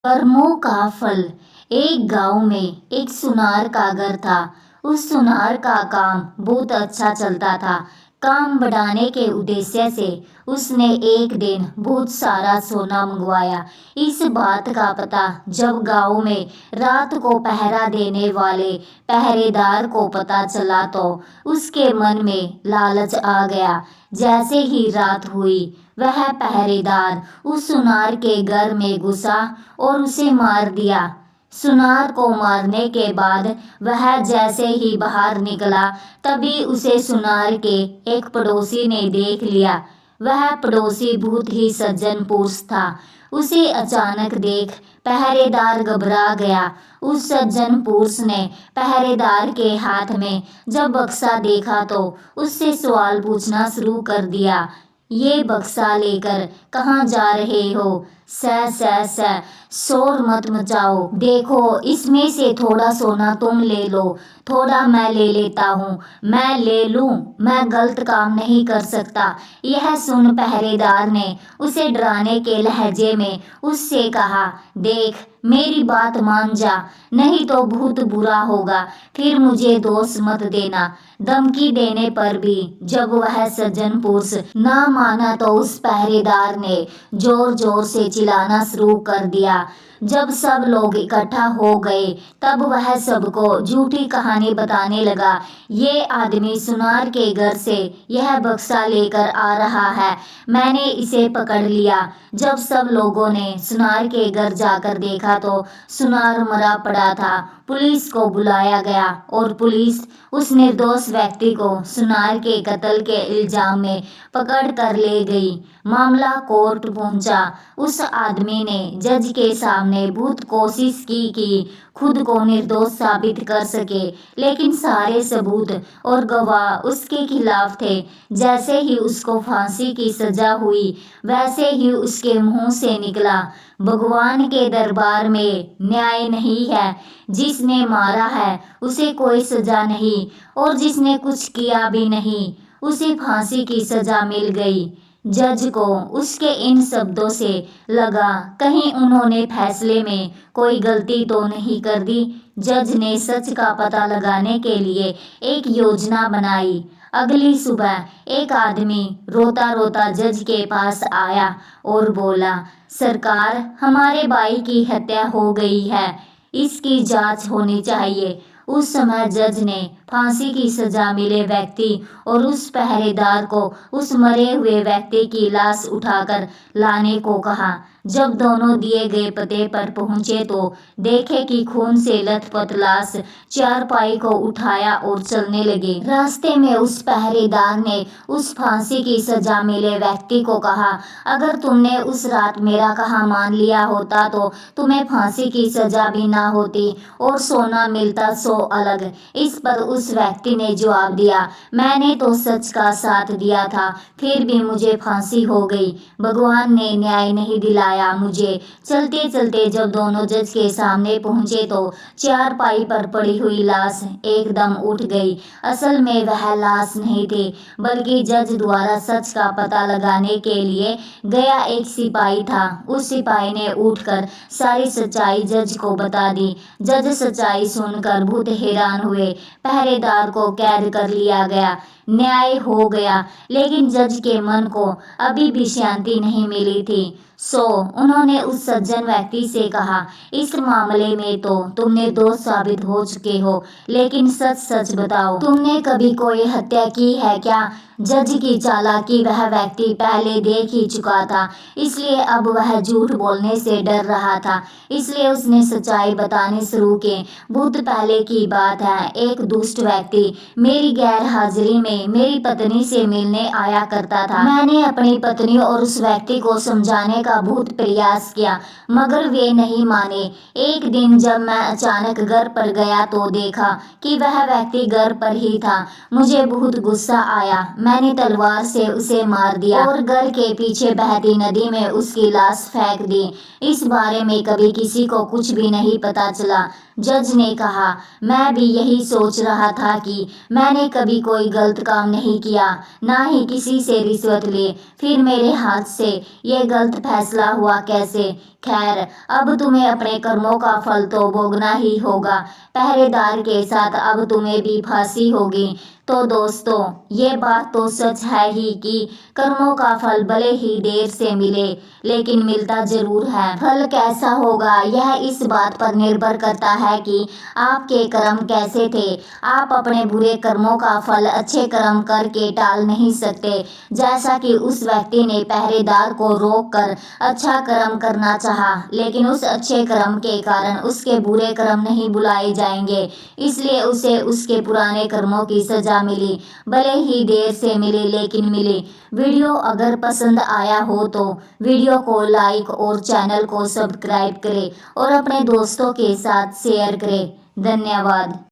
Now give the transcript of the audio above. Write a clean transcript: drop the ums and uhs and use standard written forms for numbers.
कर्मों का फल। एक गांव में एक सुनार का घर था। उस सुनार का काम बहुत अच्छा चलता था। काम बढ़ाने के उद्देश्य से उसने एक दिन बहुत सारा सोना मंगवाया। इस बात का पता जब गांव में रात को पहरा देने वाले पहरेदार को पता चला तो उसके मन में लालच आ गया। जैसे ही रात हुई वह पहरेदार उस सुनार के घर में घुसा और उसे मार दिया। सुनार को मारने के बाद वह जैसे ही बाहर निकला तभी उसे सुनार के एक पड़ोसी ने देख लिया। वह पड़ोसी बहुत ही सज्जन पुरुष था। उसे अचानक देख पहरेदार घबरा गया। उस सज्जन पुरुष ने पहरेदार के हाथ में जब बक्सा देखा तो उससे सवाल पूछना शुरू कर दिया। ये बक्सा लेकर कहाँ जा रहे हो? स शोर मत मचाओ। देखो इसमें से थोड़ा सोना तुम ले लो, थोड़ा मैं ले लेता हूँ। मैं ले लूँ, मैं गलत काम नहीं कर सकता। यह सुन पहरेदार ने उसे डराने के लहजे में उससे कहा, देख मेरी बात मान जा, नहीं तो बहुत बुरा होगा, फिर मुझे दोष मत देना। धमकी देने पर भी जब वह सज्जन पुरुष ना माना तो उस पहरेदार ने जोर जोर से चिल्लाना शुरू कर दिया। जब सब लोग इकट्ठा हो गए तब वह सबको झूठी कहानी बताने लगा। ये आदमी सुनार के घर से यह बक्सा लेकर आ रहा है, मैंने इसे पकड़ लिया। जब सब लोगों ने सुनार के घर जाकर देखा तो सुनार मरा पड़ा था। पुलिस को बुलाया गया और पुलिस उस निर्दोष व्यक्ति को सुनार के कत्ल के इल्जाम में पकड़ कर ले गई। मामला कोर्ट पहुंचा। उस आदमी ने जज के सामने बहुत कोशिश की कि खुद को निर्दोष साबित कर सके, लेकिन सारे सबूत और गवाह उसके खिलाफ थे। जैसे ही उसको फांसी की सजा हुई वैसे ही उसके मुंह से निकला, भगवान के दरबार में न्याय नहीं है। जिसने मारा है उसे कोई सजा नहीं और जिसने कुछ किया भी नहीं उसे फांसी की सजा मिल गई। जज को उसके इन शब्दों से लगा कहीं उन्होंने फैसले में कोई गलती तो नहीं कर दी। जज ने सच का पता लगाने के लिए एक योजना बनाई। अगली सुबह एक आदमी रोता रोता जज के पास आया और बोला, सरकार हमारे भाई की हत्या हो गई है, इसकी जांच होनी चाहिए। उस समय जज ने फांसी की सजा मिले व्यक्ति और उस पहरेदार को उस मरे हुए व्यक्ति की लाश उठाकर लाने को कहा। जब दोनों दिए गए पते पर पहुंचे तो देखे कि खून से लथपथ लाश चारपाई को उठाया और चलने लगे। रास्ते में उस पहरेदार ने उस फांसी की सजा मिले व्यक्ति को कहा, अगर तुमने उस रात मेरा कहा मान लिया होता तो तुम्हें फांसी की सजा भी ना होती और सोना मिलता सो अलग। इस पर उस व्यक्ति ने जवाब दिया, मैंने तो सच का साथ दिया था, फिर भी मुझे फांसी हो गई। भगवान ने न्याय नहीं दिलाया मुझे। चलते चलते जब दोनों जज के सामने पहुंचे तो चारपाई पर पड़ी हुई लाश एकदम उठ गई। असल में वह लाश नहीं थी, बल्कि जज द्वारा सच का पता लगाने के लिए गया एक सिपाही था। उस सिपाही ने उठकर सारी सच्चाई जज को बता दी। जज सच्चाई सुनकर बहुत हैरान हुए। पहरेदार को कैद कर लिया गया, न्याय हो गया, लेकिन जज के मन को अभी भी शांति नहीं मिली थी। उन्होंने उस सज्जन व्यक्ति से कहा, इस मामले में तो तुम निर्दोष साबित हो चुके हो, लेकिन सच सच बताओ, तुमने कभी कोई हत्या की है क्या? जज की चालाकी वह व्यक्ति पहले देख ही चुका था, इसलिए अब वह झूठ बोलने से डर रहा था, इसलिए उसने सच्चाई बताने शुरू की। बहुत पहले की बात है, एक दुष्ट व्यक्ति मेरी गैर हाजिरी में मेरी पत्नी से मिलने आया करता था। मैंने अपनी पत्नी और उस व्यक्ति को समझाने का बहुत प्रयास किया, मगर वे नहीं माने। एक दिन जब मैं अचानक घर पर गया तो देखा कि वह व्यक्ति घर पर ही था। मुझे बहुत गुस्सा आया, मैंने तलवार से उसे मार दिया और घर के पीछे बहती नदी में उसकी लाश फेंक दी। इस बारे में कभी किसी को कुछ भी नहीं पता चला। जज ने कहा, मैं भी यही सोच रहा था कि मैंने कभी कोई गलत काम नहीं किया, ना ही किसी से रिश्वत ली, फिर मेरे हाथ से ये गलत फैसला हुआ कैसे? खैर, अब तुम्हें अपने कर्मों का फल तो भोगना ही होगा। पहरेदार के साथ अब तुम्हें भी फांसी होगी। तो दोस्तों, ये बात तो सच है ही कि कर्मों का फल भले ही देर से मिले, लेकिन मिलता जरूर है। फल कैसा होगा यह इस बात पर निर्भर करता है कि आपके कर्म कैसे थे। आप अपने बुरे कर्मों का फल अच्छे कर्म करके टाल नहीं सकते। जैसा कि उस व्यक्ति ने पहरेदार को रोक कर अच्छा कर्म करना चाहा, लेकिन उस अच्छे कर्म के कारण उसके बुरे कर्म नहीं बुलाए जाएंगे, इसलिए उसे उसके पुराने कर्मों की सजा मिली। भले ही देर से मिली, लेकिन मिली। वीडियो अगर पसंद आया हो तो वीडियो को लाइक और चैनल को सब्सक्राइब करें और अपने दोस्तों के साथ शेयर करें। धन्यवाद।